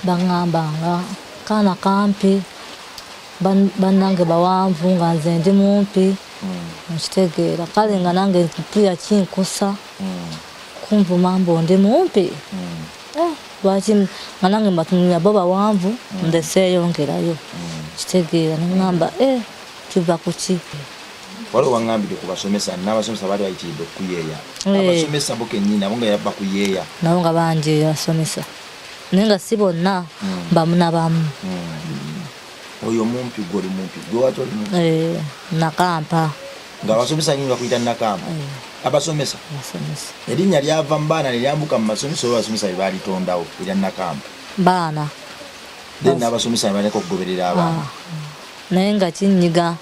bangambanga kana kampi banange bawanvu nga nze ndi mumpi nkitegeera kale nga nange mpira kinkusa kumva mambo ndi mumpi lwaki nga nange mbatunulira bo bawanvu ndeseyongerayo kitegeera nengamba kiva kuki waliwo wangambire ku basomesa n'abasomesa bali bayitiridde okuyeeya abasomesa bo kennyini abo nga yabba kuyeeya nabo nga bangi basomesa naye nga si bonna bamu na bamu oyo mumpi goli mumpi gwewati oli mumpi nakampa nga abasomesa nyingi bakuyita nakampa abasomesa erinnya lyava mu baana neryambuka mu masomesa oba abasomesa bye baalitondawo erya nakampa baana then n'abasomesa ne baleka okugoberera abaana naye nga kinyiga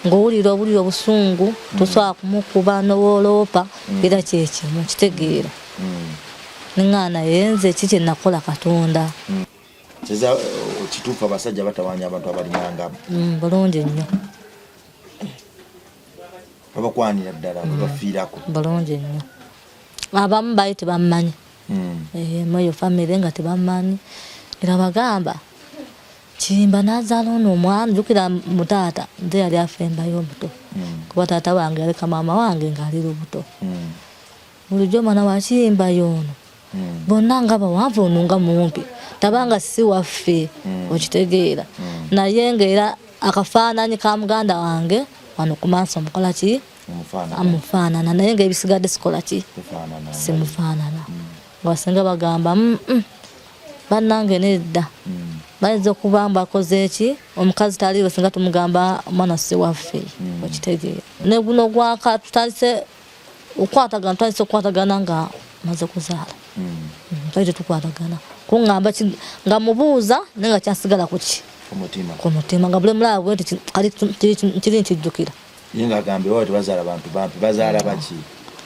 ng'owulira obusungu tosobola kumukuba n'owooloopa era kyekimu kitegeera neŋŋaana yenze ki kye nakola Katonda kiza kituufu abasajja batawaanya abantu abalinangabo bulungi nnyo babakwanira ddala babafiirako bulungi nnyo abamu baali tebammanyi mweyo famire nga tebammanyi era bagamba Kimba nazaala ono omwana jjukira mutaata nze yali afembayo obuto kuba taata wange yaleka maama wange ng'ali lubuto bulijjo mwana wa Kimba y'ono bonna nga bawanvu ono nga mumpi tabanga si waffe okitegeera naye ng'era akafaananyi ka muganda wange wano ku maaso mukola ki amufaanana naye ng'ebisigadde sikola ki simufaanana ngabasinga bagamba bannange nedda bayinza okuba mbakoze eki omukazi taliiwe singa tumugamba omwana si waffe okitegeera ne guno gwaka tutandise okukwatagana nga maze kuzaala twali tukwatagana kuŋŋamba nga mubuuza naye nga kyasigala ku mutima nga buli mulaba nti kiri nkijjukira ye ng'agambye wao tebazaala bantu bampi bazaala baki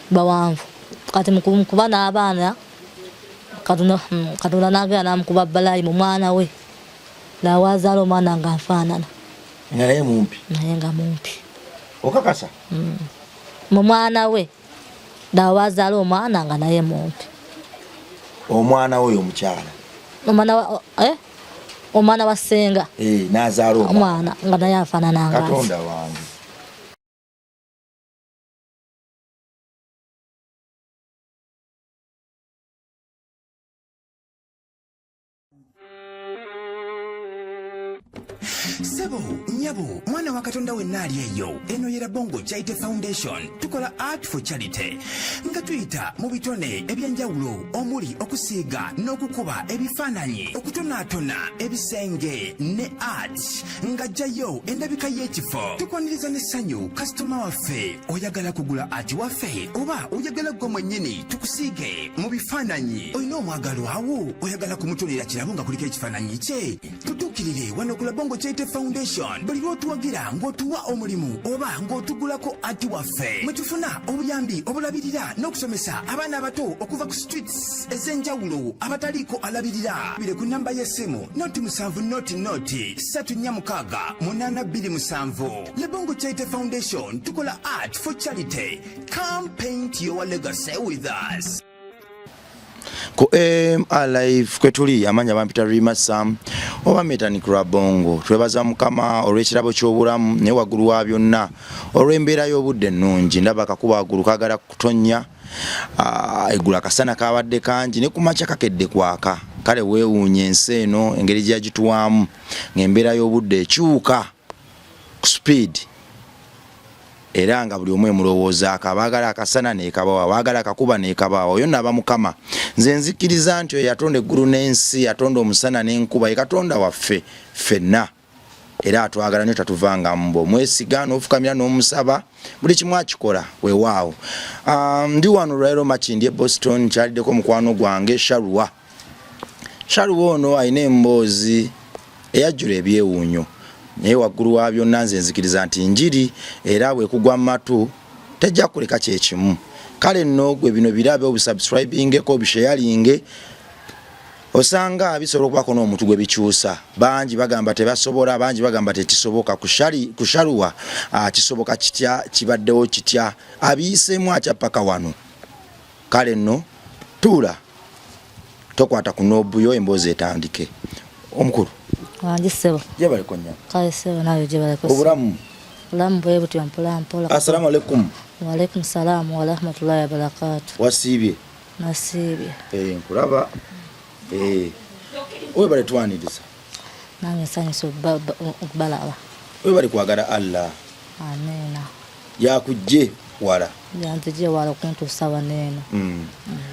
bawanvu kati mukuba n'abaana Katonda n'agenda n'amukuba Balaayi mu mwana we laawazaala omwana nga nfaanana naye mumpi naye nga mumpi okakasa mu mwana we laawazaala omwana nga naye mumpi omwana we omukyala omwana wa ssenga n'azaala omwana nga naye afaanana nga Katonda wange Sebo, nyabo, mwana wa Katonda wenna ali eyo. Eno yera Bongo Charity Foundation. Tukola Art for Charity. Nga tuyita mu bitone ebyenjawulo omuli okusiiga n'okukuba ebifaananyi, okutonaatona ebisenge ne art. Nga jjayo endabika y'ekifo. Tukwaniriza n'essanyu kasitoma waffe oyagala kugula art waffe oba oyagala gwe mwennyini tukusiige mu bifaananyi. Olina omwagalo awo oyagala kumutonera kirabo nga kuliko ekifaananyi kye. Tutuukirire wano ku Bongo Charity Foundation. Buli lw'otuwagira ng'otuwa omulimu oba ng'otugulako ati waffe mwe tufuna obuyambi obulabirira n'okusomesa abaana abato okuva ku streets ez'enjawulo abataliiko alabirira. Bire ku nnamba y'essimu noti 7 noti 346 Le Bongo Charity Foundation tukola art for charity. Come paint your legacy with us. Ko alive kwetuli amanya bampita Rima Sam oba Metani Bongo twebaza mukama olw'ekirabo ky'obulamu ne waggulu wa byonna olw'embeera y'obudde ennungi ndaba akakuba waggulu kagala kutonya eggulu akasana kabadde kangi ne ku makya kakedde kwaka kale weewuunya ensi eno engeri gyagituwamu ng'embeera y'obudde ekyuka ku speed era nga buli omwe mulowooza akabaagala akasana n'ekabawa baagala akakuba n'ekabawa oyo naba mukama nze nzikiriza nti oyo yatonda eggulu n'ensi yatonda omusana n'enkuba ye Katonda waffe ffenna era atwagala nnyo tatuvanga mbo mwesiga n'ofukamira n'omusaba buli kimu akikola weewaawo ndi wano olwaleero Makindi e Boston kyaliddeko mukwano gwange Sharuwa ono alina emboozi eyajjula ebyewuunyo naye waggulu wa byonna nze nzikiriza nti njiri era bwekugwa mu matu tejja kuleka kyekimu kale nno gwe bino birabe obusubscribingeko obisharinge osanga bisobola okubako n'omuntu gwe bikyusa bangi bagamba tebasobola bangi bagamba tekisoboka kushaluwa kisoboka kitya kibaddewo kitya abiyiseemu atya paka wano kale nno tuula tokwata ku nobuyo emboozi etandike omukulu wanjisebo jebale konya kale sebo nayo jebale ko obulamu bwe buti mpola mpola. Assalamu alaikum. Wa alaikum salam wa rahmatullahi wa barakatuh. Wasiibye nasiibye nkulaba webale twaniriza nange nsanyusa okubalaba webale kwagala Allah amina yakujje wala yanzije wala okuntuusa waneeno.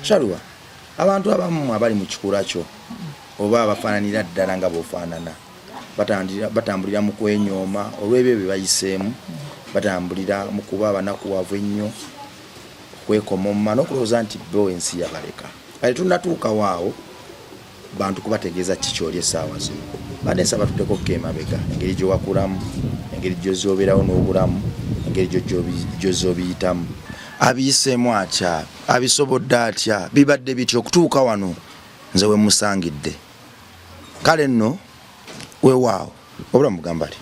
Shalwa abantu abamu abali mu kikula kyo oba abafaananira ddala nga b'ofaanana batambulira mu kwenyooma olw'ebyo bye bayiseemu, batambulira mu kuba abanakuwavu ennyo, kwekomoma n'okulowooza nti bo ensi yabaleka. Kale tunnatuuka waawo bantu kubategeeza kikyoli essaawa zino badde nsaba tuddeko emabega engeri gy'owakulamu, engeri gy'ozoobeerawo n'obulamu, engeri gy'ozobiyitamu. Abiyiseemu atya, abisobodde atya, bibadde bityo okutuuka wano nze we musangidde. Kale nno weewaawo obulamu bugamba ti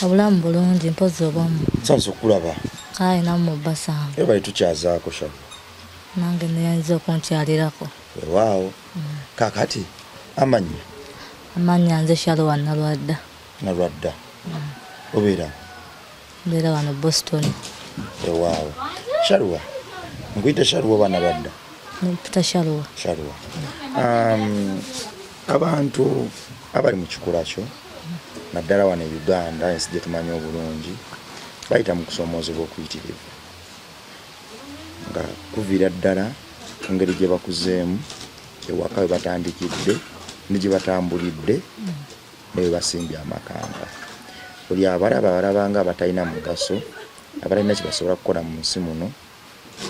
obulamu bulungi mpozi obwamu sansa okulaba kale namu basanga ebale tukyazaako shabu nange neyinza okunkyalirako weewaawo. Kakati amanya nze Shalwa Nalwadda. Nalwadda obeera mbeera wano Boston. Weewaawo Shalwa nkuyita Shalwa oba Nalwadda? Mpita Shalwa. Abantu abali mu kikula kyo naddala wano e Uganda ensi gye tumanyi obulungi bayita mu kusomoozebwa okuyitirivu nga kuviira ddala ku ngeri gye bakuzeemu ewaka we batandikidde ne gye batambulidde ne we basimbye amakanga. Buli abalaba nga abatalina mugaso, abalina kye basobola kukola mu nsi muno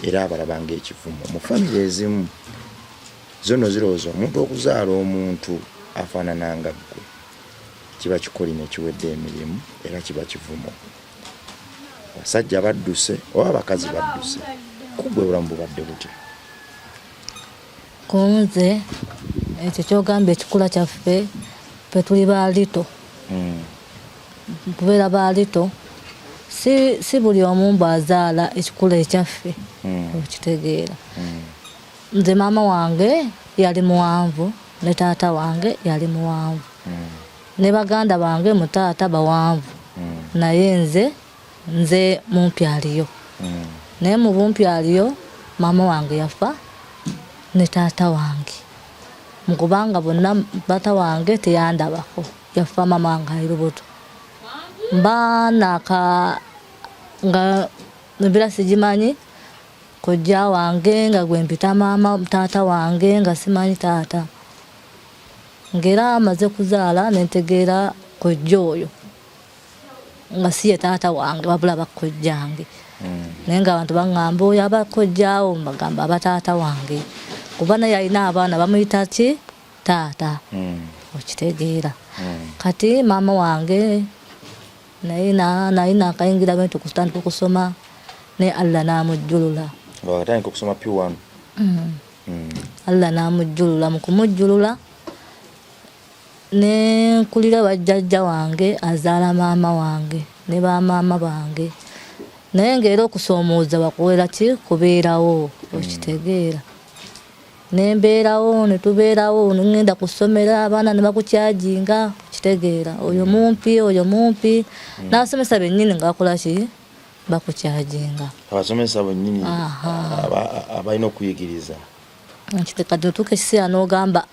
era abalaba ng'ekivumo. Mu famire ezimu zono zirowooza omuntu okuzaala omuntu afaanana nga ggwe kiba kikoli nekiwedde emirimu era kiba kivumo. Basajja badduse oba abakazi badduse kugwe obulamu bubadde butya? Kunze ekyo kyogambye ekikula kyaffe ffe tuli baalito kubeera baalito si buli omu bw'azaala ekikula ekyaffe okitegeera. Nze maama wange yali muwanvu ne taata wange yali muwanvu ne baganda bange mu taata bawanvu naye nze mumpi aliyo. Naye mu bumpi aliyo maama wange yafa ne taata wange mukubanga bonna taata wange teyandabako yafa maama wange ali lubuto. Mbanaka nga nebira sigimanyi kojja wange nga gwe mpita maama taata wange nga simanyi taata. Ngera amaze kuzaala nentegeera kojja oyo nga siye taata wange wabula bakojjange. Naye nga abantu baŋŋamba oyo abakojjaawo mbagamba abataata wange kuba naye alina abaana bamuyita ki taata okitegeera. Kati maama wange naye nakayingira bwe tukutandika okusoma ne Allah n'amujjulula. Wakatandika okusoma P1. Allah n'amujjulula. Mu kumujjulula ne nkulira bajjajja wange azaala maama wange ne bamaama bange. Naye ng'era okusoomooza bakuwera ki kubeerawo okitegeera. Ne mbeerawo ne tubeerawo ne ŋŋenda ku ssomero abaana ne bakukyajinga okitegeera. Oyo mumpi n'abasomesa bennyini nga bakola ki bakukyajinga. Abasomesa bennyini abalina okuyigiriza. Kati otuuka ekiseera n'ogamba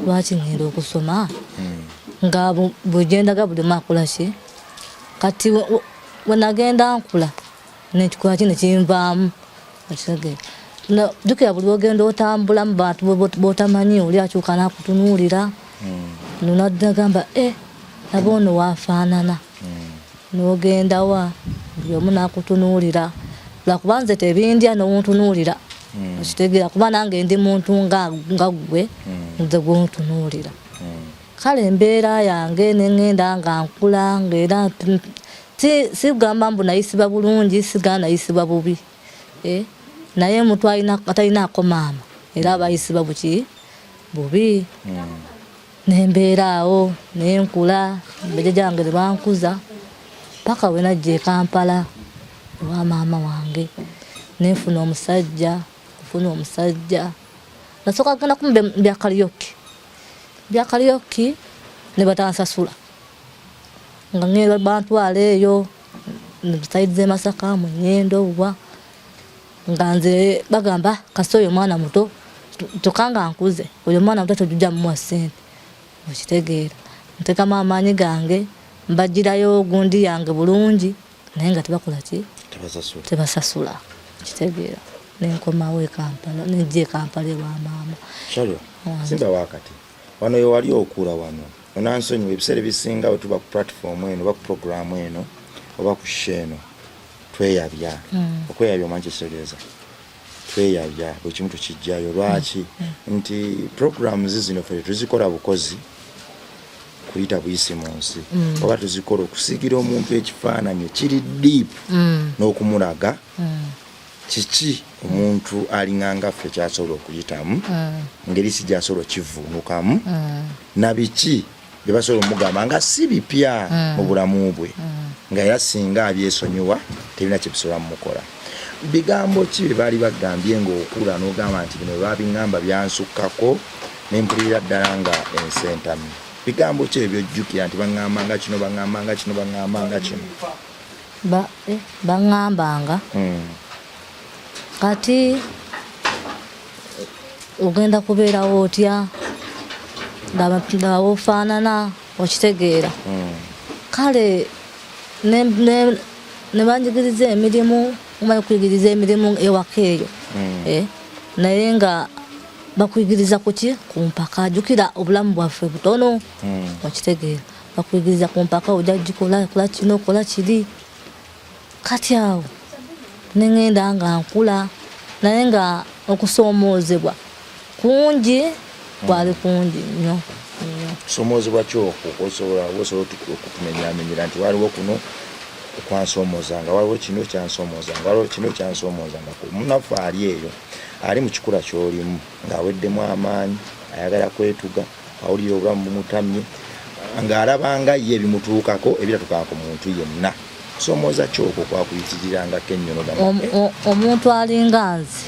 lwaki ŋŋenda okusoma nga bwegendaga buli omu akola ki. Kati we nagenda nkula nekikola ki nekinvaamu okitegeera. Jjukira buli ogenda otambula mu bantu b'otamanyi oli akyuka n'akutunuulira nonagamba naba ono waafaanana n'ogenda wa buli omu n'akutunuulira lwakuba nze tebindya n'ontunuulira okitegeera kuba nange ndi muntu nga ggwe nze gw'ontunuulira. Kale embeera yange neŋŋenda nga nkula ng'era sigamba mbu nayisibwa bulungi sigamba nayisibwa bubi naye omuntu atalinaako maama era abayisibwa buki bubi. Nembeera awo nenkula bajjajja bange ne bankuza paka we najja e Kampala ewa maama wange nenfuna omusajja nasooka kugenda kumbe bya karaoke ne batansasula nga ngenda bantwala eyo side ze Masaka mu Nyendo wa nga nze bagamba kasi oyo mwana muto tukanga nkuze oyo mwana muto tujja mu sente okitegeera nteka amaanyi gange mbagirayo gundi yange bulungi naye nga tebakola ki tebasasula kitegeera nenkomawo Kampala nejje Kampala wa maama Shalwa simba wakati wano yo wali okula wano onansonyi ebiseera bisinga otuba ku platform eno ba ku program eno oba ku sheno tweyabya okweyabya manchesereza tweyabya bwe kimu tukijjayo lwaki nti programs zino fe tuzikola bukozi kuyita buyisi mu nsi oba tuzikola okusigira omuntu ekifaananyi kiri deep n'okumulaga kiki omuntu alinganga ffe kyasobola okuyitamu ngeri si gyasobola kivuunukamu na biki bye basobola omugamba nga si bipya mu bulamu bwe nga era singa abyesonyiwa tebina kye bisobola mukola bigambo ki bye baali bagambye ng'okula n'ogamba nti bino babingamba byansukkako n'empulira ddala nga ensentamu bigambo ki ebyojjukira nti baŋŋambanga kino baŋŋambanga kino baŋŋambanga kino baŋŋambanga kati ogenda kubeerawo otya nga ofaanana okitegeera kale ne banjigiriza emirimu omanyi kuyigiriza emirimu ewaka eyo naye nga bakuyigiriza kuki ku mpaka jjukira obulamu bwaffe butono okitegeera bakuyigiriza ku mpaka ojja gikola kola kino kola kiri kati awo nengenda nga nkula naye nga okusoomoozebwa kungi kwali kungi nnyo kusoomoozebwa kyoko osobola okutumenyamenyera nti waliwo kuno okwansoomozanga waliwo kino kyansoomozanga waliwo kino kyansoomozanga munaffe ali eyo ali mu kikula ky'olimu ng'aweddemu amaanyi ayagala kwetuga awulira obulamu bumutamye ng'alabanga ye ebimutuukako ebiratuukako ku muntu yenna kusomooza kyoko kwakuyitiriranga kennyonogama omuntu alinga nze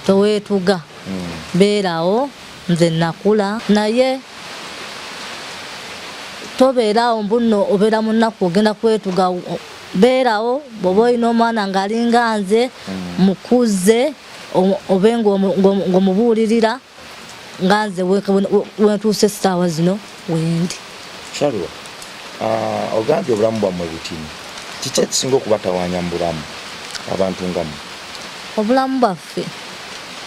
toweetuga beerawo nze nakula naye tobeerawo mbuno obeera mu nnaku ogenda kwetuga beerawo bw'oba olina omwana ng'alinga nze mukuze obe ng'omubuulirira nga nze wentuuse essaawa zino wendi Shalwa ogambye obulamu bwammwe butini kiki ekisinga okubatawaanya mu bulamu abantu ngamu obulamu bwaffe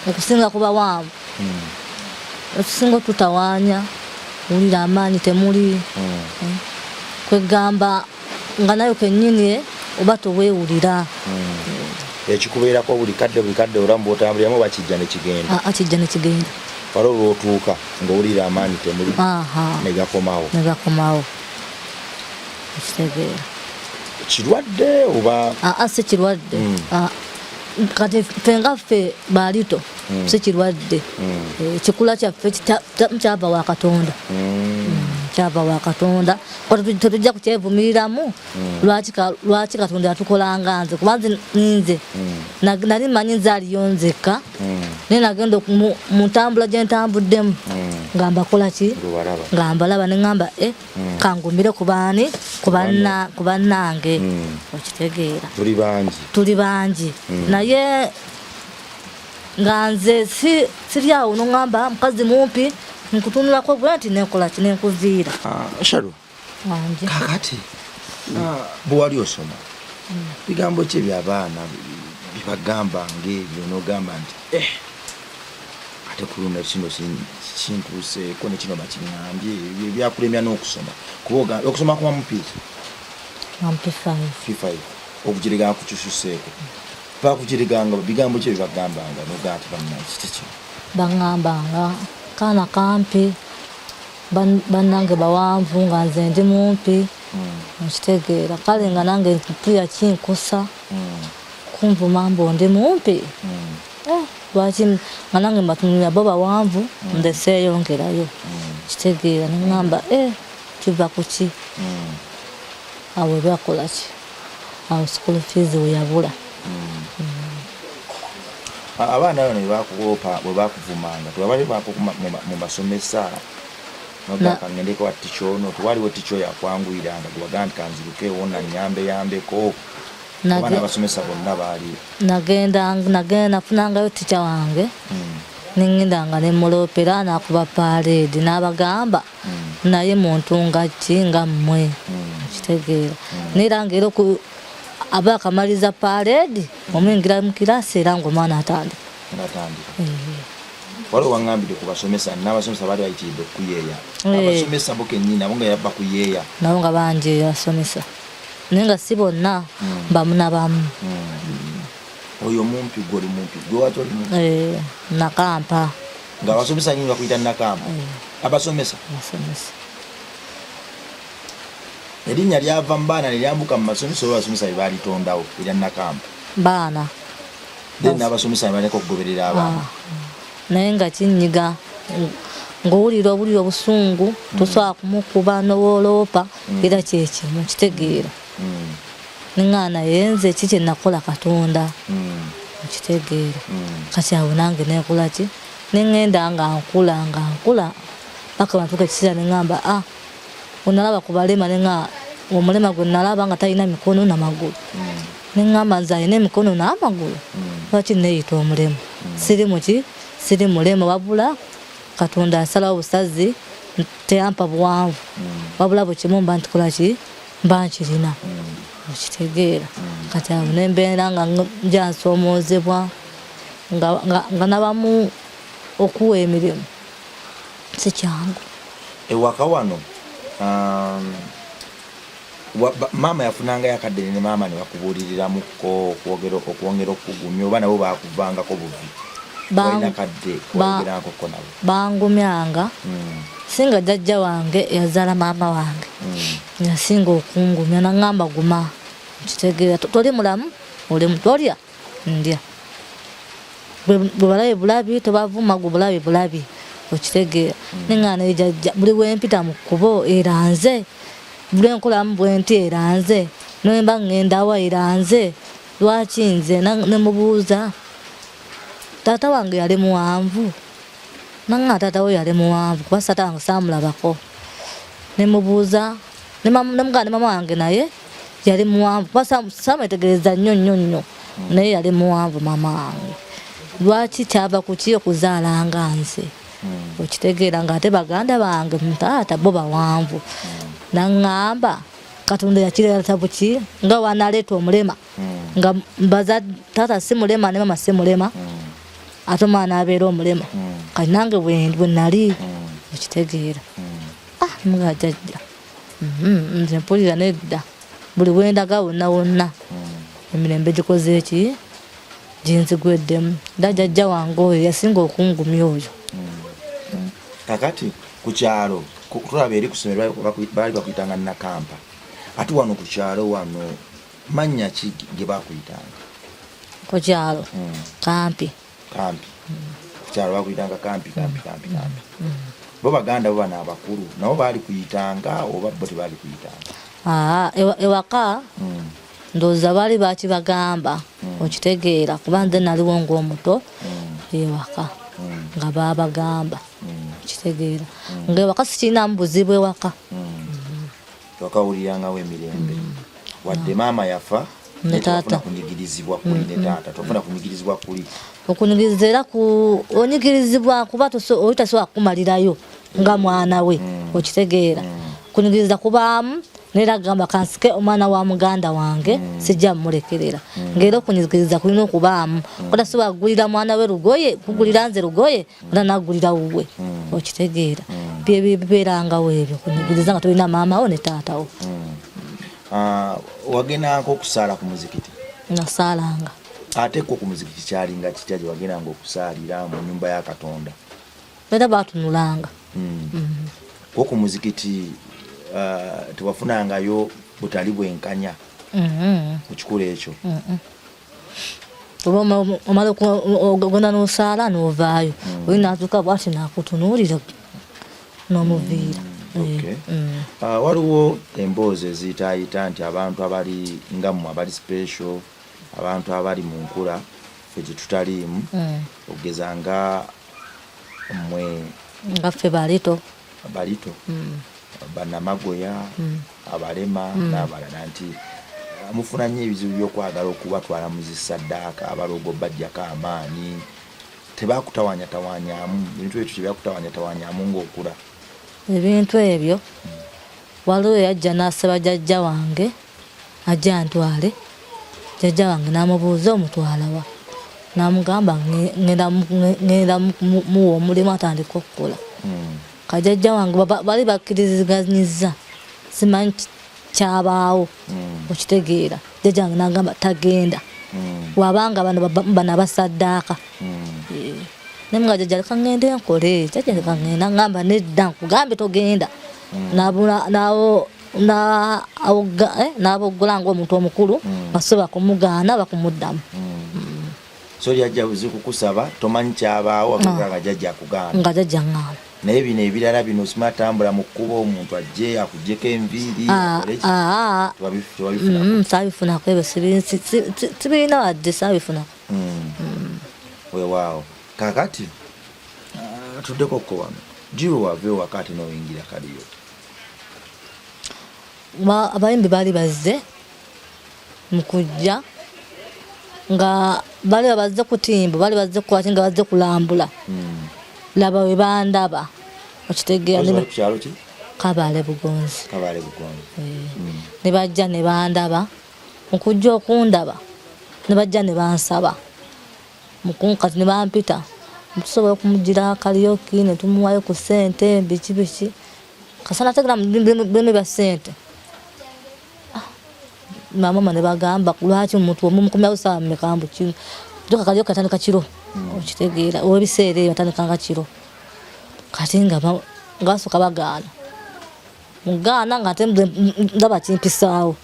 okusinga kuba wanvu ekisinga otutawaanya wulira amaanyi temuli kwegamba nga nayo kennyini oba toweewulira ekikubeerako buli kadde obulamu bw'otambuliramu bakijja ne kigenda kijja ne kigenda waliwo lw'otuuka ng'owulira amaanyi temuli negakomawo ekitegeera kirwadde oba si kirwadde kati ffe nga ffe baalito si kirwadde ekikula kyaffe kyava wa Katonda kyava wa Katonda tetujja kukyevumiriramu lwaki Katonda yatukolanga nze kuba nze nali manyi nze aliyo nzekka naye nagenda mu ntambula gye ntambuddemu nga mbakola ki nga mbalaba ne ŋŋamba kangumire ku bannange okitegeera tuli bangi naye nga nze siri awo noŋŋamba mukazi mumpi nkutunulako gwe nti nenkola ki nenkuviira Shalwa kakati bwe wali osoma bigambo ki ebyabaana bibagamba ng'ebyo n'ogamba nti ate kulunda kino kintuuseeko ne kino bakiŋŋambye ebyakulemya n'okusoma kuba okusoma kuba mupiira P5 okugiriganga kukisuseeko bakugiriganga bigambo ki ebibagambanga n'ogamba nti bannange kiki baŋŋambanga kaana kampi bannange bawanvu nga nze ndi mumpi nkitegeera kale nga nange nkupiira kinkosa kunvuma mbu ndi mumpi lwaki nga nange mbatunulira bo bawanvu nze seeyongerayo kitegeera neŋŋamba kiva ku ki awo ebyakola ki awo school fees we yabula abaana bano bakugopa bwe bakuvumanga tewabali mu basomesa nogaka ngendeko wa ticho ono tewaliwo ticho yakwanguyiranga gwagandi kanziruke wonna nyambeko abaana abasomesa bonna baali nagenda nafunangayo ticha wange ningendanga nemulopera nakuba parade n'abagamba naye muntu nga ki nga mmwe kitegeera nerangero ku abakamaliza parade omwingira mu kirasi era ng'omwana atandika waliwo wangambire ku basomesa n'abasomesa baali bayitiridde okuyeeya abasomesa bo kennyini abo nga yabba kuyeeya nabo nga bangi abasomesa naye nga si bonna bamu na bamu oyo mumpi gwe oli mumpi gwe wati oli mumpi nakampa nga abasomesa nyingi bakuyita nakampa abasomesa erinnya lyava mu baana neryambuka mu masomesa oba abasomesa bye baalitondawo erya nakampa baana then n'abasomesa baleka okugoberera abaana naye nga kinyiga ng'owulira obusungu tosobola kumukuba n'owooloopa era kyekimu kitegeera ningana yenze kiki nakola Katonda nkitegeera kati awo nange nekola ki ningenda nga nkula paka batuuka ekiseera ningamba onalaba ku balema ninga omulema gwe nalaba nga talina mikono n'amagulu ningamba nze alina emikono n'amagulu lwaki neeyita omulema siri mulema wabula Katonda asalawo busazi teyampa buwanvu wabula bwe kimu mba ntikola ki mba nkirina okitegeera kati awo nembeera nga njansomoozebwa nga nabamu okuwa emirimu si kyangu ewaka wano maama yafunangayo akaddene ne maama ne bakubuuliriramuko okwongera okugumya oba nabo bakuvangako buvi balina kadde kwogerangako nabo bangumyanga singa jjajja wange yazaala maama wange yasinga okungumya nangamba guma nkitegeera toli mulamu oli mutolya ndya bwe balabe bulabi tebavuma gwe bulabi okitegeera nengana ejjajja buli wempita mu kkubo eranze buli enkolamu bwenti eranze nemba ngendawa eranze lwaki nze nemubuuza taata wange yali muwanvu nanga taata we yali muwanvu kuba taata wange saamulabako nemubuuza nemugana ne mama wange naye yali muwanvu kuba saamwetegereza nnyo naye yali muwanvu mama wange lwaki kyava kuki okuzaalanga nze okitegeera nga ate baganda bange mutaata bo bawanvu nangamba Katonda yakireta buki nga wanaleeta omulema nga mbaza taata si mulema ne mama si mulema ate omwana abeera omulema kati nange bwe nali okitegeera mga jjajja nze mpulira nedda buli wendaga wonna emirembe gikoze eki ginzigweddemu dda jjajja wange oyo yasinga okungumya oyo kakati ku kyalo tulaba eri ku ssomero baali bakuyitanga nakampa ate wano ku kyalo wano mannya ki ge bakuyitanga ku kyalo kampi ku kyalo bakuyitanga kampi bo baganda bo bano abakulu nabo baali kuyitanga oba bo tebaali kuyitanga ewaka ndowooza baali bakibagamba okitegeera kuba nze naliwo ng'omuto ewaka nga babagamba okitegeera ngaewaka sikirinamu buzibu ewaka wakawulirangawo emirembe wadde maama yafa netafuna kunyigirizibwa kuli ne taata tofuna kunyigirizibwa kuli okunyigiriza era onyigirizibwa kuba oyitasobola kumalirayo nga mwana we okitegeera kunyigiriza kubaamu nera gamba kansike omwana wa muganda wange sijja mulekerera ngero okunyigiriza kulina okubaamu otasobola kugulira mwana we lugoye kugulira nze lugoye era nagulira wuwe okitegeera byebibeerangawo ebyo kunyigiriza nga tolina maama wo ne taata wo wagendanga okusaala ku muzikiti nasaalanga ate ko ku muzikiti kyalinga kitya gye wagendanga okusaalira mu nnyumba ya Katonda era baatunulanga ko ku muzikiti tewafunangayo butali bwenkanya ku kikulu ekyo oba omala ogenda n'osaala n'ovaayo olina atuuka bwati nakutunuulira n'omuviira waliwo emboozi eziyitaayita nti abantu abali nga mmwe abali special abantu abali mu nkula ffe gye tutaliimu ogeza nga mmwe nga ffe balito bannamagoya abalema n'abalala nti mufuna nnyo ebizibu by'okwagala okubatwala mu zisaddaaka abalogo bajjako amaanyi tebakutawanyamu ebintu ebyo tebyakutawanyamu ng'okula ebintu ebyo waliwo yajja n'asaba jjajja wange ajja ntwale jjajja wange n'amubuuza omutwalawa n'amugamba ngenda muwa omulimu atandika okukola kajjajja wange bali bakkiriziganyizza simanyi kyabaawo okitegeera jjajja wange n'agamba tagenda wabanga bano basaddaaka nemuga jjajja leka ngende nkole jjajja leka ngenda ngamba nedda nkugambe togenda n'aboggula ng'omuntu omukulu basobola kumugaana bakumuddamu so jjajja zikukusaba tomanyi kyabaawo nga jjajja akugamba nga jjajja ngamba naye bino ebirala bino simatambula mu kkuba omuntu ajje akuggyeko enviiri saabifunako ebyo sibirina wadde saabifunako weewaawo kakati tuddekokko wano jiwe wave wakati n'oyingira kaliyo abayimbi baali bazze mu kujja nga bali bazze kutimba bali bazze kukwati nga bazze kulambula laba we bandaba okitegeera Kabale Bugonzi ne bajja ne bandaba mu kujja okundaba ne bajja ne bansaba mukunkati ne bampita tusobola okumugira kaliyoki ne tumuwayo ku ssente biki kasana tegera bino bya ssente mama ne bagamba lwaki omuntu omumukumya usaba mekambu kino joka kaliyoki atandika kiro okitegeera obiseera eyo atandika kiro kati nga ngasoka bagaana mugaana nga ate ndaba kimpisaawo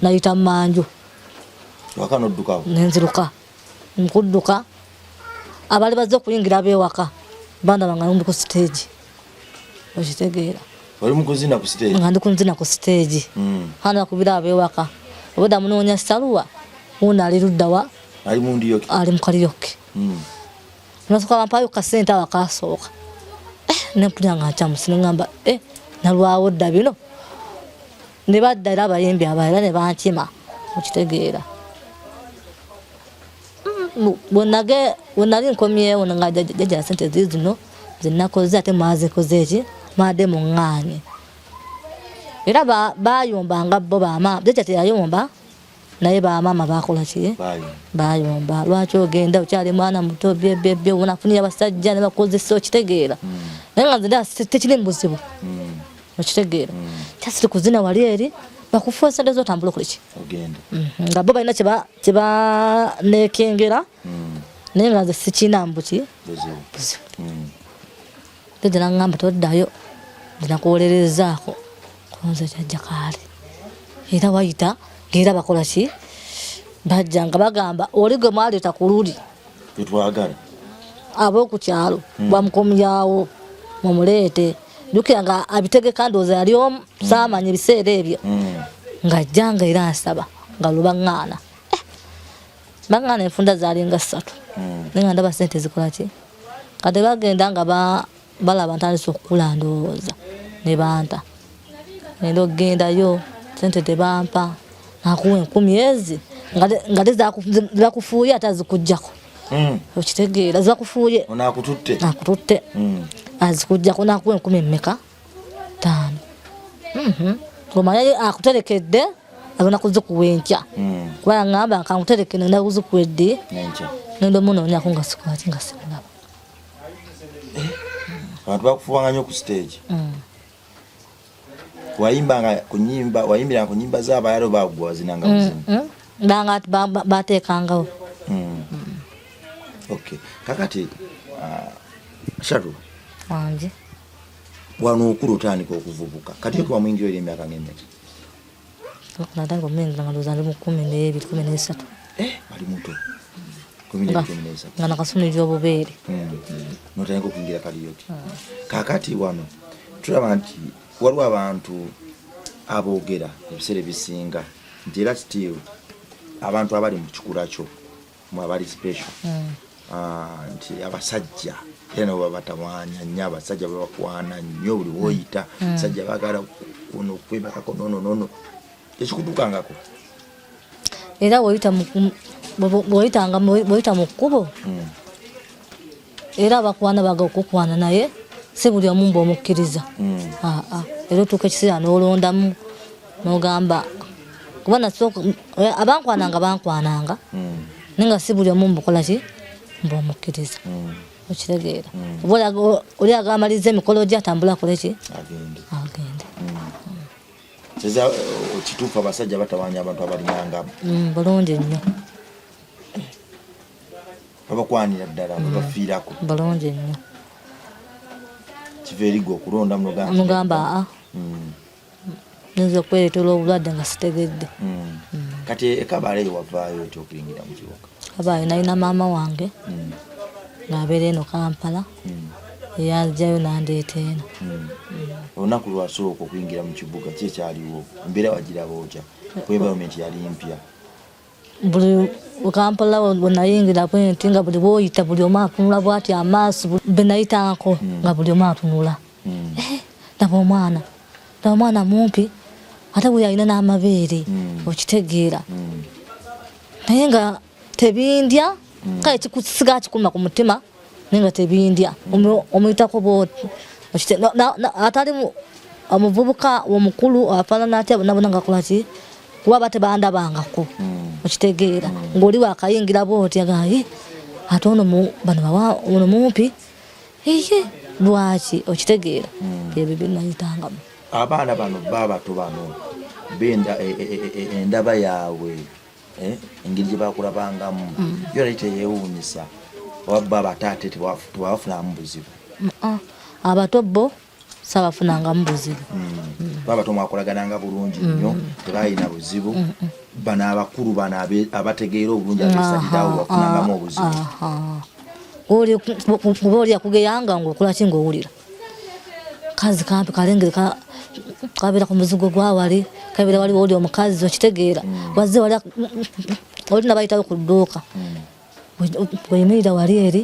nayita manju nenziruka nkudduka abali bazze okuyingira ab'ewaka bandaba nga ndi ku stage okitegeera nga ndi kunzina ku stage hana kubira ab'ewaka obuda munoonya saluwa una ali luddawa ali mu kaliyoki nasoka bampayo kasente awakasooka nempulira nga nkyamusi nengamba nalwawo dda bino ne badda era abayimbi abalala ne bankima okitegeera bwenali nkomyewo nga jjajja sente zino zenakoze ate mwazikoze eki mwadde muŋŋaanye era bayombanga bo bamaama jjajja teyayomba naye bamaama bakola ki bayomba lwaki ogenda okyali mwana muto byebye onafunira abasajja ne bakozesa okitegeera naye nga nze tekiri mu buzibu okitegeera kyasiri kuzina wali eri bakufuwa sente zotambula okoleki nga bo balina kyebanekengera naye nga nze sikina mbuki buzibu jjajja naŋŋamba toddayo ndinakuwolerezaako kunze jjajja kaali era wayita ngera bakola ki bajja nga bagamba oli gwe mwaleeta ku luli tetwagala ab'okukyalo bamukomyawo mumuleete jjukira nga abitegeka ndowooza yali omu saamanya ebiseera ebyo ng'ajja nga era ansaba nga lubaŋŋaana baŋŋaana enfunda zaalinga 3 naye nga ndaba sente zikola ki kati bagenda nga balaba ntandise okukula ndowooza ne banta ngenda okugendayo sente tebampa nakuwa 10 ezi nga tezakufuuye ate azikuggyako okitegeera zibakufuuye nakututte azikuggyako nakuwa 10 mmeka 5 omanyi akuterekedde agenda kuzikuwa enkya kuba yaŋŋamba kankutereke nenda kuzikuwa eddi nenda omunoonyako nga sikwati nga simulaba abantu bakufuwanga nnyo ku stage wayimbiranga ku nnyimba z'abayalo bagwa wazinanga muzimu banga bateekangawo okay kakati Sharu wange wano okulu otandika okuvubuka kati kwa mwingi oli emyaka ng'emmeka natanga omulenzi nga ndowooza ndi mu 12 13 ali muto 12 nga nakasumira obubeere notandika okuyingira kaliyoki kakati wano tulaba nti waliwo abantu aboogera ebiseera ebisinga nti era still abantu abali mu kikula kyo mwabali special nti abasajja era baba batawaanya nnyo abasajja babakwana nnyo buli woyita sajja bagala kuno kwebakako nono ekikudukangako era woyita mu kkubo era abakwana baga okukwana naye si buli omu mba omukkiriza era otuuka ekiseera n'olondamu n'ogamba kuba abankwananga bankwananga naye nga si buli omu mbukola ki mba omukkiriza okitegeera oli agamaliza emikolo gye atambula akole ki agende Seza kituufu abasajja batawaanya abantu abalinangamu bulungi nnyo babakwanira ddala babafiirako bulungi nnyo kiva erigwa okulonda mugamba nza okwereetera obulwadde nga sitegedde kati ekabaala eyo wavaayo ekyokuyingira mu kibuga kabaale nalina maama wange ng'abeera eno Kampala eyajjayo nandeeta eno olunaku lwasooka okuyingira mu kibuga ki ekyaliwo embeera wagiraba otya ku environment yali mpya buli Kampala bwenayingira bwenti nga buli bwoyita buli omu atunula bwati amaaso benayitako nga buli omu atunula laba omwana mumpi ate bwe yalina n'amabeere okitegeera naye nga tebindya kale kikusiga kikuma ku mutima naye nga tebindya omuyitako bwoti atali omuvubuka omukulu afaanana atya bonna nga akola ki kuba batebandabangako okitegeera ng'oli wakayingira bwoti agaye ate ono bano mumpi lwaki okitegeera ebyo byenayitangamu abaana bano babato bano benda endaba yaabwe engeri gye bakulabangamu yona teyewuunyisa oba bataate tebabafunamu buzibu abato bo sabafunangamu buzibu babato mwakolagananga bulungi nnyo tebalina buzibu bano abakulu bano abategeera obulungi abesalirawo bafunangamu obuzibu kuba oli akugeyanga ngaokola ki ngaowulira kazi kampi kalengere kabeera ku muzigo gwawali kabeera waliwo oli omukazi okitegeera wazze wali oli nabayitawo ku dduuka weyimirira wali eri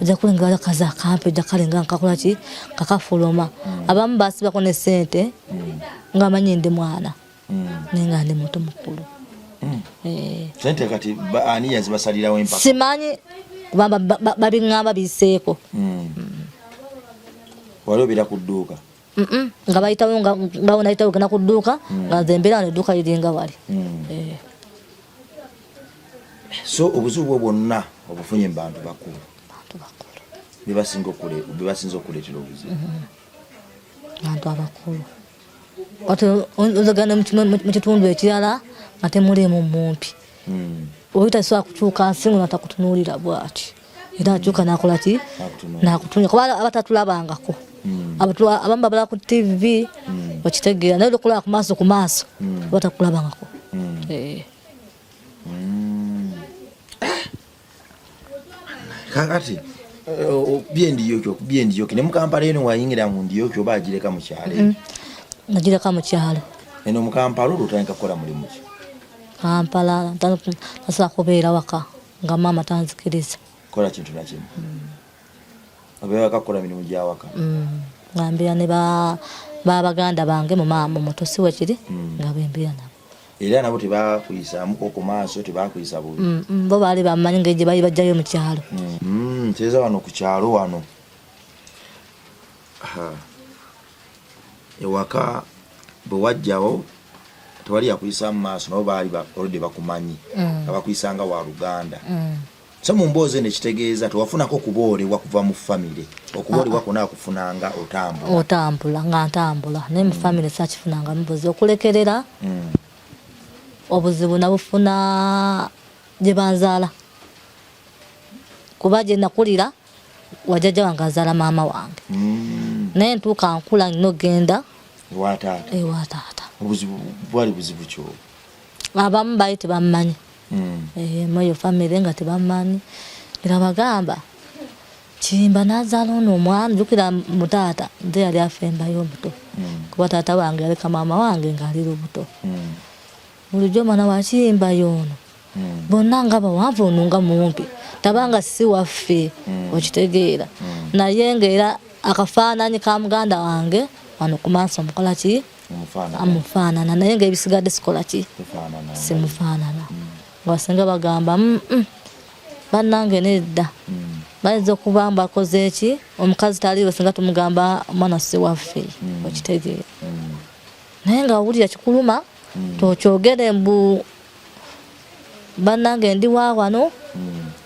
ojja kulengera wali akazi akampi ojja kalenga nkakola ki kakafuluma abamu basibako ne ssente ngaamanyi ndi mwana naye nga ndi muto mukulu sente kati ani yazibasalirawo empaka simanyi kubanga babiŋŋamba biseeko wali obira ku dduuka nga bayitawo nga nayitawo genda ku dduuka nga nze mbeera wano edduuka liringa wali so obuzibu bwo bwonna obufunye mu bantu bakulu bebasinza okuleetera obuzibu bantu abakulu ozagana mu kitundu ekirala nga temulimu mumpi oyita sobola kukyuka nsingo natakutunuulira bwati era akyuka nakola ki nakutunuulira kuba abatatulabangako abamu babala ku TV okitegeera naye okulaba ku maaso batakulabangako kakati byendiyoki ne mukampala eno wayingira mu ndiyoki oba agireka mu kyalo nagireka mu kyalo eno mukampala olwo otandika kukola mulimu ki Kampala nasobola kubeera waka nga maama tanzikiriza kola kintu nakimu obeera waka kukola mirimu gya waka nga mbeera ne babaganda bange mu mutosi wekiri nga bembeera nabo era nabo tebakuyisaamuko ku maaso tebakuyisa bubi bo baali bamanyi ngeri gye bali bajjayo mu kyalo teeza wano ku kyalo wano ewaka bwe wajjawo tewali yakuyisa mu maaso nabo baali oludde bakumanyi nga bakuyisanga wa Luganda so mu mboozi nekitegeeza tewafunako kuboolebwa kuva mu famire okuboolebwa kona akufunanga otambula nga ntambula naye mu famire sakifunanga mubuzi okulekerera obuzibu nabufuna gye banzaala kuba gye nakulira wajjajja wange azaala maama wange naye ntuuka nkula nnyo genda ewa taata obuzibu bwali buzibu ki obwo abamu baali tebammanyi moyo famire nga tebammanyi era bagamba Kirimba nazaala ono omwana jjukira mu taata nze yali afembayo obuto kuba taata wange yaleka maama wange ng'ali lubuto bulijjo mwana wa Kirimba y'ono bonna nga bawanvu ono nga mumpi tabanga si waffe okitegeera naye ng'era akafaananyi ka muganda wange wano ku maaso mukola ki amufaanana naye ng'ebisigadde sikola ki simufaanana wasinga bagamba bannange nedda bayinza okuba mbakoze eki omukazi taliiwe singa tumugamba omwana si waffe okitegeera naye nga wulira kikuluma tokyogere mbu bannange ndi wa wano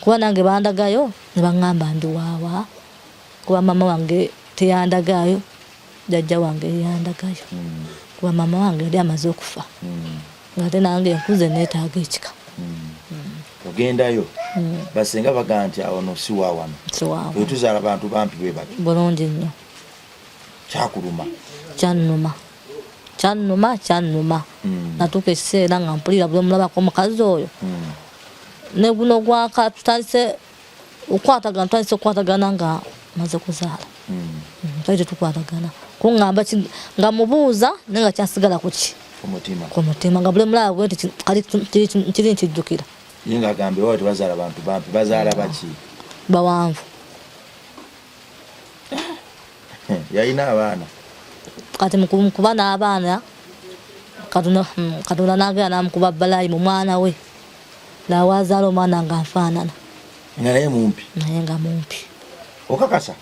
kuba nange bandagayo ne baŋŋamba ndi waawa kuba mama wange teyandagayo jjajja wange yandagayo kuba mama wange yali amaze okufa ngate nange nkuze neetaaga ekika ogendayo basenga bagaa nti awo no si waawano etuzaala abantu bampi bwe bati bulungi nnyo kyannuma natuuka ekiseera nga mpulira buli omulabako omukazi oyo ne guno gwaka tutandise okukwatagana nga maze kuzaala twali tetukwatagana kuŋŋamba nga mubuuza naye nga kyasigala kuki ku mutima nga buli mulaba bwe nti kiri nkijjukira ye ng'agambye wao tebazaala bantu bampi bazaala baki bawanvu yalina abaana kati mukuba n'abaana Katonda n'agenda n'amukuba Balayi mu mwana we laawazaala omwana nga nfaanana nga naye mumpi okakasa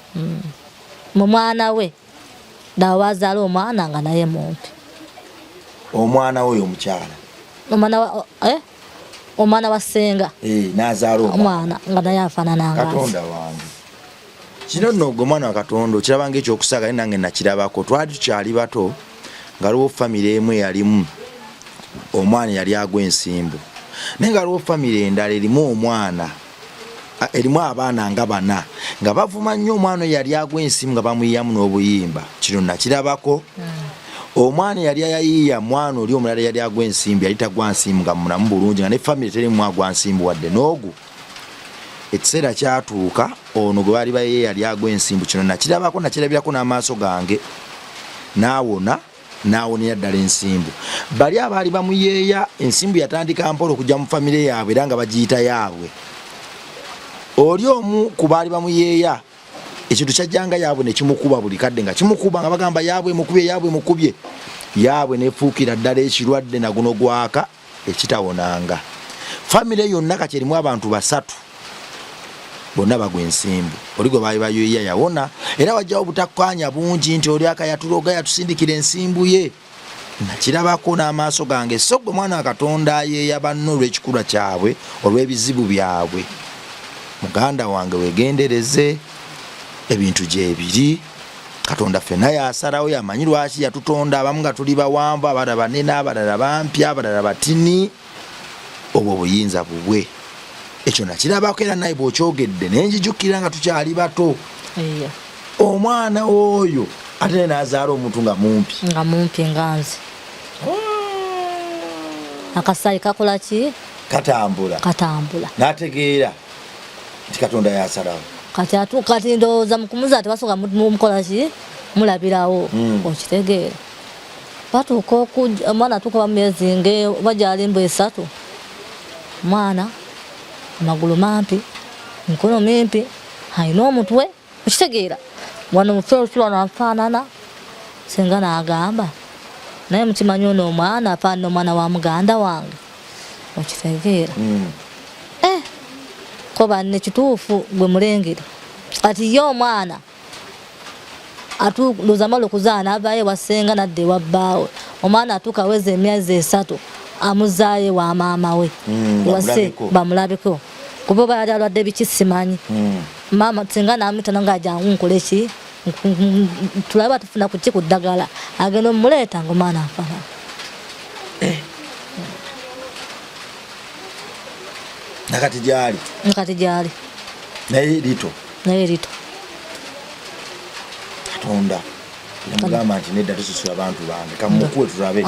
mu mwana we laawazaala omwana nga naye mumpi omwana we omukyala omwana wa ssenga n'azaala omwana nga naye afaanana nga Katonda wange kino nno gwe mwana wa Katonda okiraba ng'ekyokusaaga naye nange nakirabako twali tukyali bato nga waliwo famire emu eyalimu omwana yali agwa ensimbu naye nga waliwo famire endala erimu abaana nga bana nga bavuma nnyo omwana yali agwa ensimbu nga bamuyiyamu n'obuyimba kino nakirabako omwana yali ayayiiya mwana oli omulala yali agwa ensimbu yali tagwa nsimbu nga mulamu bulungi nga ne famire terimu agwa nsimbu wadde n'ogu ekiseera kyatuuka ono gwe baali baye yali agwa ensimbu kino nakirabirako n'amaaso gange n'awonera ddala ensimbu bali abaali bamuyeeya ensimbu yatandika mpola okujja mu famire yaabwe era nga bagiyita yaabwe oli omu ku baali bamuyeeya ekintu kyajjanga yaabwe ne kimukuba buli kadde nga kimukuba nga bagamba yaabwe mukubye yaabwe nefuukira ddala ekirwadde na guno gwaka ekitawonanga famire yonna kati erimu abantu 3 bonna bagwa ensimbu oli gwe baali bayoyiya yawona era wajjawo butakkaanya bungi nti oli akayatuloga yatusindikira ensimbu ye nakirabako n'amaaso gange so gwe mwana wa Katonda ayeeya banno olw'ekikula kyabwe olw'ebizibu byabwe muganda wange wegendereze ebintu gyebiri Katonda ffenna yasalawo yamanyi lwaki yatutonda abamu nga tuli bawanvu abalala banene abalala bampi abalala batini obwo buyinza bubwe ekyo nakirabako era naye bw'okyogedde nenjijukira nga tukyali bato omwana oyo ate n'azaala omuntu nga mumpi nga nze akasayi kakola ki katambula n'ategeera nti Katonda yasalawo kati ndowooza mukumuza tebasooka mukola ki mulabirawo okitegeera batuuka omwana atuuka bamyezi bajali mbu 3 mwana amagulu mampi mikono mimpi alina omutwe okitegeera wano mufeeruki wano afaanana senga n'agamba naye mukimanyi ono omwana afaanana omwana wa muganda wange okitegeera ko banne kituufu gwe mulengere kati ye omwana atuuza amala okuzaala n'avaayo wasenga nadda ewa bbaawe omwana atuuka aweza emyezi 3 amuzaayo wa maama we wase bamulabeko kuba baali alwadde biki simanyi maama singa n'amuyita nga ajangu nkole ki tulabe tufuna kuki ku ddagala agenda omuleeta ng'omwana afaanana nakati gyali naye lito Katonda yamugamba nti nedda tususula abantu bange kamukuwe tulabe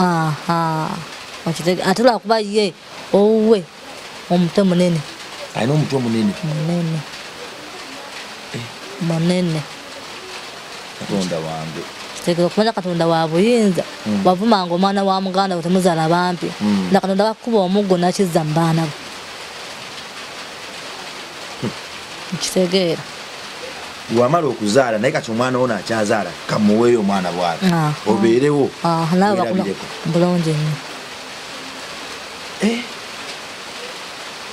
ate lwakuba ye owuwe omutwe munene alina omutwe munene Katonda wange kitegeeza okumanya Katonda wa buyinza wavumanga omwana wa muganda we temuzaala bampi na Katonda bakuba omuggo nakizza mu baana be Nkitegeera. Wamala okuzaala naye kati omwana ono akyazaala kamuweeyo omwana bw'ati obeerewo bulungi nnyo.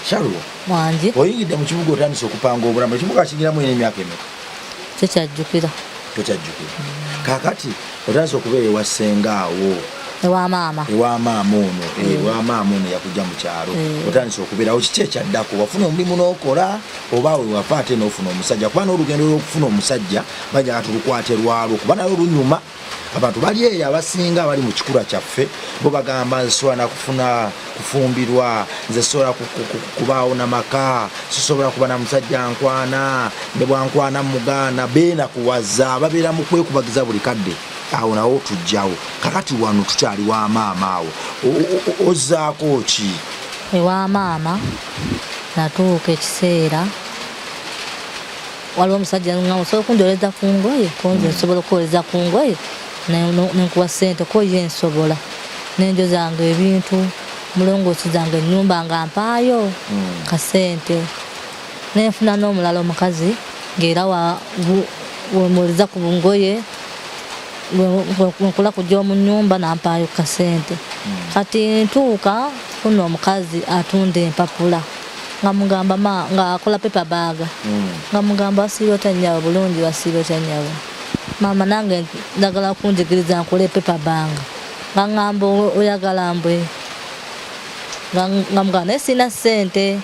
Shaluwa wangi oyingidde mu kibuga otandise okupanga obulamu ekibuga kigiramu ina emyaka emeka tekyajjukira kakati otandise okubeera ewa ssengaawo ewa maama ono yakujja mu kyalo otandise okubeerawo kiki ekyaddako wafuna omulimu n'okola oba wewafa ate n'ofuna omusajja kuba n'olugendo lw'okufuna omusajja bajja tulukwate lwalwo kuba nayo lunyuma abantu bali eyo abasinga abali mu kikula kyaffe bo bagamba nsobola nakufuna kufumbirwa nze sobola kubaawo n'amaka sisobola kuba na musajja nkwana ne bwankwana mugaana beenakuwaza babeera mu kwekubagiza buli kadde awo nawo tujjawo kakati wano tukyali wa maama awo ozzaako ki ewa maama natuuka ekiseera waliwo omusajja nga osobola okunjoleza ku ngoye konze nsobola okukoleza ku ngoye nenkuwa ssente ko ye nsobola n'enjo zange ebintu mulongoosi zange ennyumba nga mpaayo kasente nenfuna n'omulala omukazi ng'era wemuliza ku ngoye nkula kujja mu nnyumba nampaayo kasente kati ntuuka funa omukazi atunda empapula nga mugamba nga akola paper bag nga mugamba wasiibyo tanyawo bulungi wasiibyo tanyawo maama nange njagala kunjigiriza nkole paper bag nga ngamba oyagala mbwe nga mugamba naye sina ssente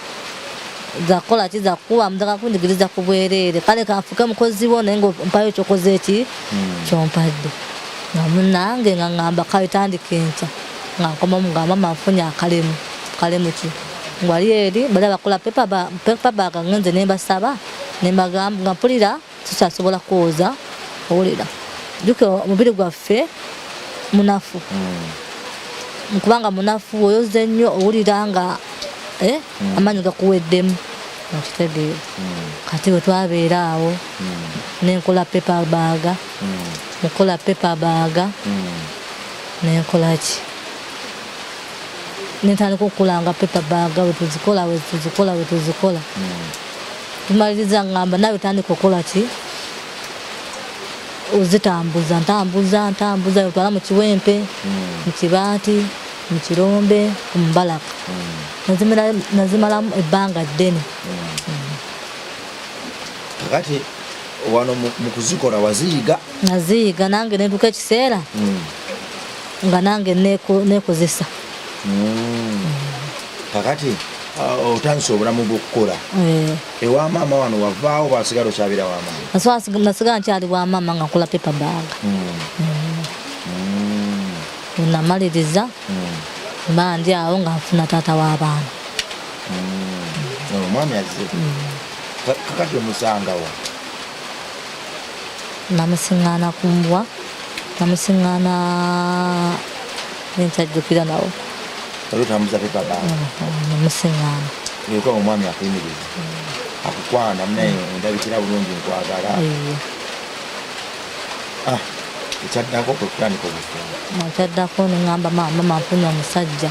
zakola ki zakuwa mudagala kunjigiriza ku bwereere kale kanfuke mukozi wo naye ngaompayo kyokoze eki kyompadde nga munange nga ngamba kale tandika enkya nga nkoma mugamba mama nfunye akalemu ki ngwali eri bali abakola paper bag ngenze nembasaba nembagamba nga mpulira sikyasobola kwoza owulira jjuke omubiri gwaffe munafu nkubanga munafu oyoze nnyo owulira nga amaanyi gakuweddemu okitegeera kati bwe twabeera awo nenkola paper bag mukola paper bag nenkola ki nentandika okukolanga paper bag wetuzikola tumaliriza ngamba nawe tandika okukola ki ozitambuza ntambuza otwala mu kiwempe mu kibaati mu kirombe ku mbalaka nazimalamu ebbanga ddene kakati wano mu kuzikola naziyiga nange nentuka ekiseera nga nange nekozesa kakati otandise obulamu bw'okukola ewa maama wano wavaawo basigala okyabira wa maama nasigala nkyali wa maama nga nkola paper bag namaliriza mba ndi awo nga nfuna taata w'abaana omwami azze kakati omusangawo namusiŋŋaana ku mbwa namusiŋŋaana nenkyajjukira nawo otambuza paper bag namusiŋŋaana eka omwami akuyimiriza akukwana munaye ndabikira bulungi nkwagala ekyaddako kwe kutandika obufumbo ekyaddako neŋŋamba mama nfunye omusajja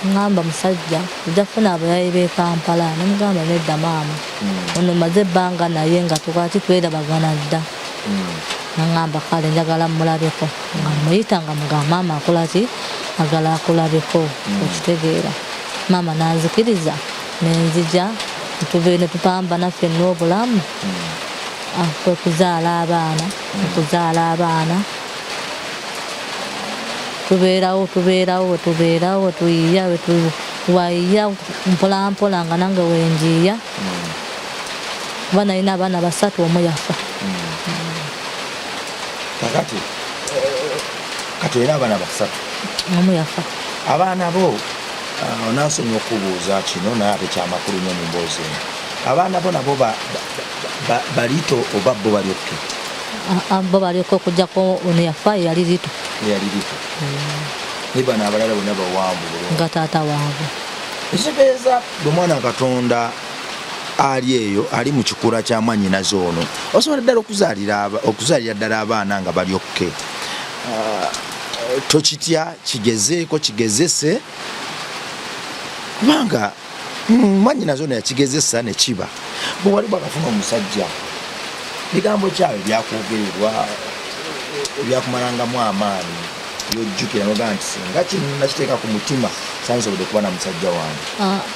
ŋŋamba musajja ojja kufuna abayayi b'e Kampala nemugamba nedda maama ono maze ebbanga naye nga tukwati twerabagana dda naŋŋamba kale njagala mulabeko nga muyita nga mugamba maama akola ki agala akulabeko okitegeera maama nanzikiriza nenzija netupamba naffe n'obulamu okuzaala abaana tubeerawo tuyiya wayiya mpolampola nga nange wenjiya kuba nalina abaana 3 omu yafa kati olina abaana 3 omu yafa abaana bo onansonyiwa okubuuza kino naye ate kyamakulu nnyo mu mboozi eno abaana bo nabo balito oba bo balyokke bo balyokke okugjako ono yafa yali lito ne bano abalala bonna bawanvu nga taata waabwe ekitegeeza bwemwana Katonda ali eyo ali mu kikula kya mwannyinaze ono osobola ddala okuzaalira ddala abaana nga balyokke tokitya kigezeeko kigezese kubanga mwannyinaze ono yakigezesa ne kiba bwe wali bwakafuna omusajja bigambo kyawe byakwogererwa ebyakumalangamu amaanyi byojjukira nogaa nti singa kino nakiteeka ku mutima sansobodde kuba na musajja wange.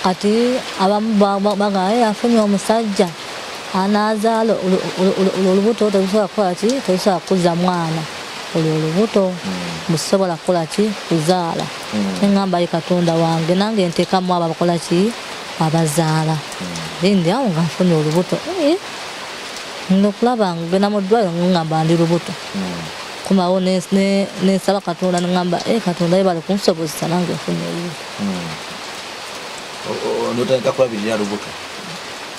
Kati abamu bagaye afunye omusajja anazaala olubuto terusobola kukola ki terusobola kuza mwana olwo olubuto musobola kukola ki kuzaala. Neŋŋamba ye Katonda wange nange nteekamu abo abakola ki abazaala. Lindi awo nga nfunye olubuto nokulaba ngenda mu ddwaliro ngamba ndi lubuto kumawo nesaba Katonda neŋŋamba Katonda yebale kunsobozesa nange nfunye olubuto. Notandika kulabirira lubuto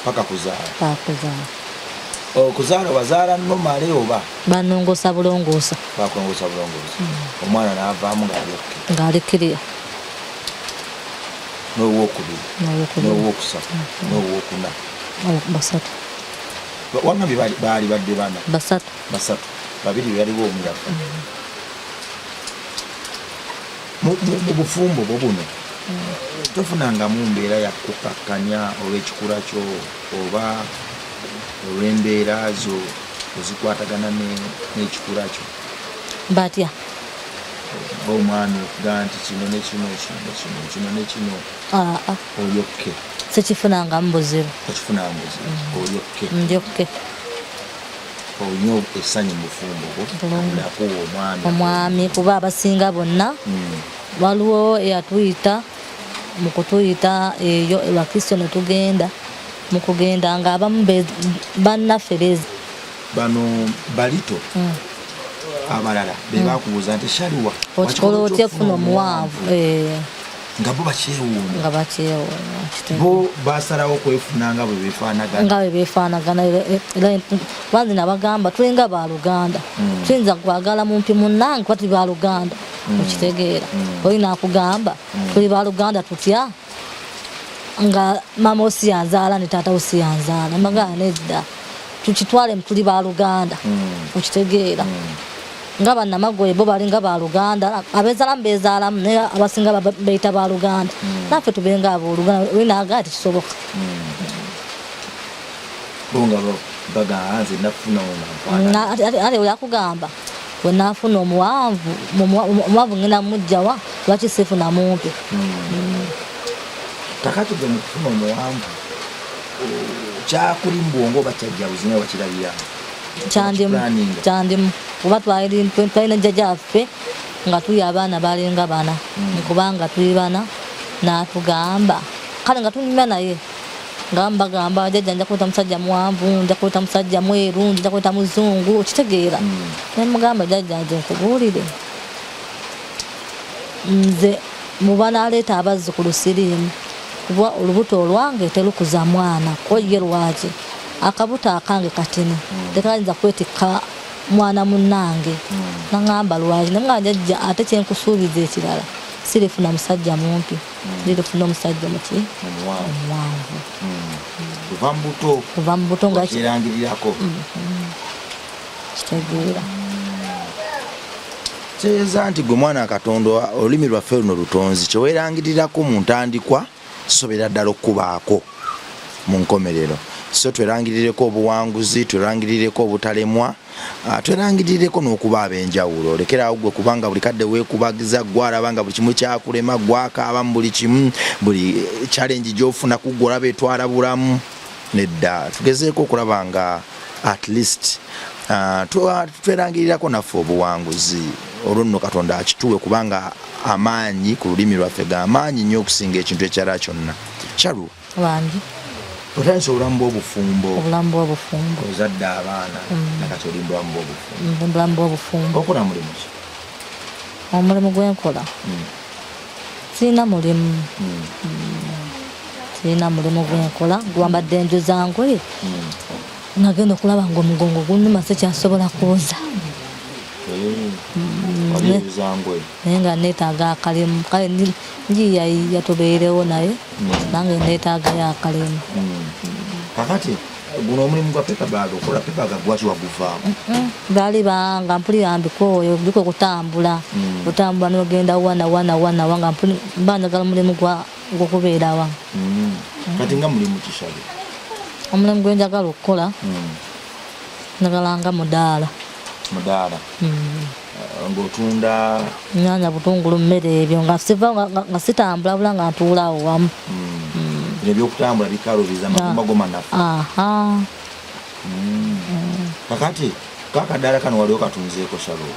paka kuzaala. Okuzaala wazaala nomale oba banongosa bulongoosa. Bakulongoosa bulongoosa. Omwana n'avaamu ng'alikkirira. N'owokubiri n'owokusatu n'owokuna basatu. Wangambye baali badde bana basatu. Babiri baliwo omuyafa. Mu bufumbo bwo buno tofunangamu mbeera yakukakkanya olw'ekikula kyo oba olw'embeera zo ezikwatagana n'ekikula kyo batya omwami okugaa nti kino nekino olyokke sekifunangamu buzibu. Olyokke ndyokke olina essanyu mu bufumbo bwo omwami kuba abasinga bonna waliwo eyatuyita mu kutuyita eyo ewa Kristo ne tugenda mu kugenda nga abamu bannaffe bano balito abalala be bakubuuza nti Shaluwa okikola otya efuna omuwanvu nga bo bakyewuunya bo basalawo okwefuna nga bwe beefaanagana banzi nabagamba tulinga baluganda tuyinza kwagala mumpi munnange kuba tuli baluganda okitegeera olina akugamba tuli baluganda tutya nga mama osiyanzaala ne taata osiyanzaala magana nedda tukitwale tuli baluganda okitegeera nga bannamagoye bo balinga baluganda abeezaalamu beezaalamu naye abasinga bayita baluganda naffe tubenga abooluganda olina agaa tekisoboka. Ate yakugamba wenafuna omuwanvu ngenda mujjawa lwaki sifuna mumpi. Kakati gwe mukufuna omuwanvu kyakuli mbwongo oba kyajjawuzi naye wakirabira kyandimu kuba twalina jjajjaffe nga tuli abaana balinga bana kubanga tuli bana n'atugamba kale nga tunyumya naye nga mbagamba jjajja nja kweta musajja muwanvu nja kweta musajja mweru nja kweta muzungu okitegeera nemugamba jjajja nze nkubuulire nze muba naleeta abazzukulu siriimu kuba olubuto olwange terukuza mwana koye lwaki akabuto akange katini tekayinza kwetikka mwana munnange naŋŋamba lwaki nemugamba jjajja ate kyenkusuubiza ekirala sirifuna musajja mumpi lirifuna omusajja muki omuwanvu kuva mu buto nga kirangirirako kitegeera kyeeza nti gwe mwana Katonda olulimi lwaffe luno lutonzi kyeweerangirirako mu ntandikwa sobera ddala okubaako mu nkomerero so twerangirireko obuwanguzi twerangirireko obutalemwa twerangirireko n'okuba ab'enjawulo lekerawo gwe kubanga buli kadde weekubagiza gwalabanga buli kimu kyakulema gwakaaba mu buli kimu buli challenge gy'ofuna ku gwe olaba etwala bulamu nedda tugezeeko okulaba nga at least twerangirirako naffe obuwanguzi olwo nno Katonda akituwe kubanga amaanyi ku lulimi lwaffe ga amaanyi nnyo okusinga ekintu ekirala kyonna. Shaluwa wangi otandise obulamu bw'obufumbo ozadde abaana nakati oli bulamu bw'obufumbo okola mulimu ki? Omulimu gwenkola sirina mulimu gwenkola gwambadde enju zange nagenda okulaba nga omugongo gunnuma sekyasobola kuwoza naye nga neetaaga akalimu kale njiya yatubeerewo naye nange neetaagayo akalimu. Kakati guno omulimu gwa paper bag okola paper bag gwaki waguvaamu? Baali banga mpulira mbikooyo biko kutambula nogenda wana nga mba njagala omulimu gw'okubeerawa. Kati nga mulimu kisale omulimu gwe njagala okukola njagala nga mudaala ng'otunda nyanya butungulu mmere ebyo nga siva nga sitambula bula nga ntuula awo wamu ebyokutambula bikalubiza magomba gomanafu kakati kakadaala kano wali okatunzeeko Sharon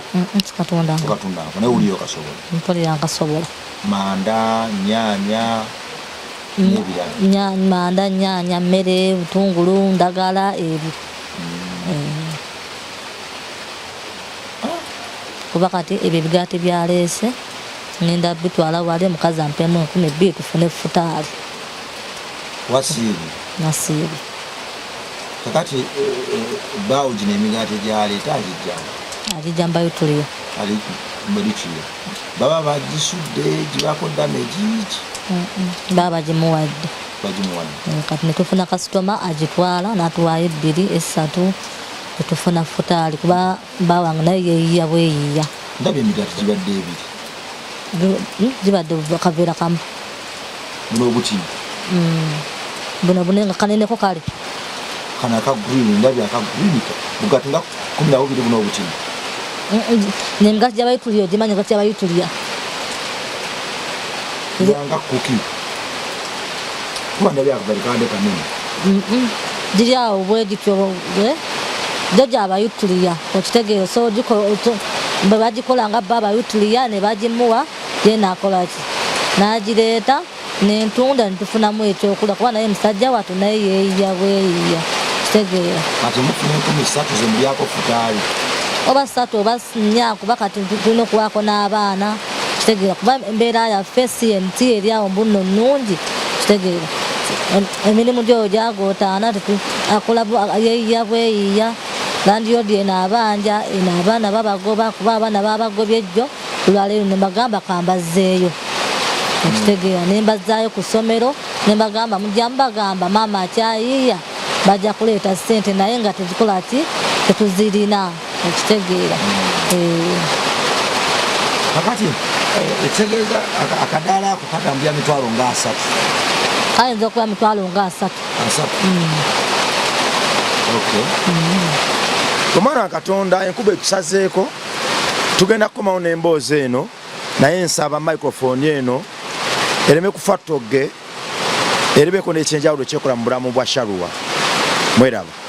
okatundako naye wuli okasobola mpulira nkasobola manda nyanya n'ebirala manda nyanya mmere butungulu ndagala ebyo kuba kati ebyo ebigaati byaleese ngenda bitwala wali omukazi ampemu 12 tufune futaali wasiibi nasiibi kakati baawo gino emigaati gyaleeta agijja mbayutuliyo mbalikiyo baba bagisudde gibako damage baba bagimuwadde kati netufuna kasitoma agitwala natuwaayo 2 3 netufuna futaali kuba bawange naye yeeyiya bweyiya ndaba emigaati gibadde ebiri gibadde kaveera kamu buno obutini buno bunenga kaneneko kale kana aka green ndabya aka green bugati nga 12 buno obutini n'emigaati gyabayituliyo gimanya nga gyabayituliya nga kuki kuba ndabya akagali kande kanene giri awo bwegityo jo gyabayituliya okitegeero so bwe bagikola nga bba abayituliya ne bagimuwa ye naakolaki n'agireeta nentunda nitufunamu ekyokula kuba naye musajja watu naye yeeyiya bweyiya kitegeera kati mufuna 3 zemulyako futaali oba 3 oba 4 kuba kati tulina okubaako n'abaana kitegeera kuba embeera yaffe CNT eri awo mbuno nnungi kitegeera emirimu gyo gyagootaana akola yeeyiya bweyiya landiyodi eno abanja eno abaana babagoba kuba abaana babagobye ejjo olwaleero ne mbagamba kambazzeeyo ekitegeera ne mbazaayo ku ssomero ne mbagamba mujja mbagamba maama akyayiiya bajja kuleeta ssente naye nga tezikola ki tetuzirina ekitegeera kakati ekitegeeza akadaala ako katambulira mitwalo nga 3 kayinza okuba mitwalo nga 3 omwana Katonda enkuba etusazeeko tugenda kukomawo n'emboozi eno naye nsaba microphone eno ereme kufa ttogge erebeko n'ekyenjawulo kyekola mu bulamu bwa Sharon mweraba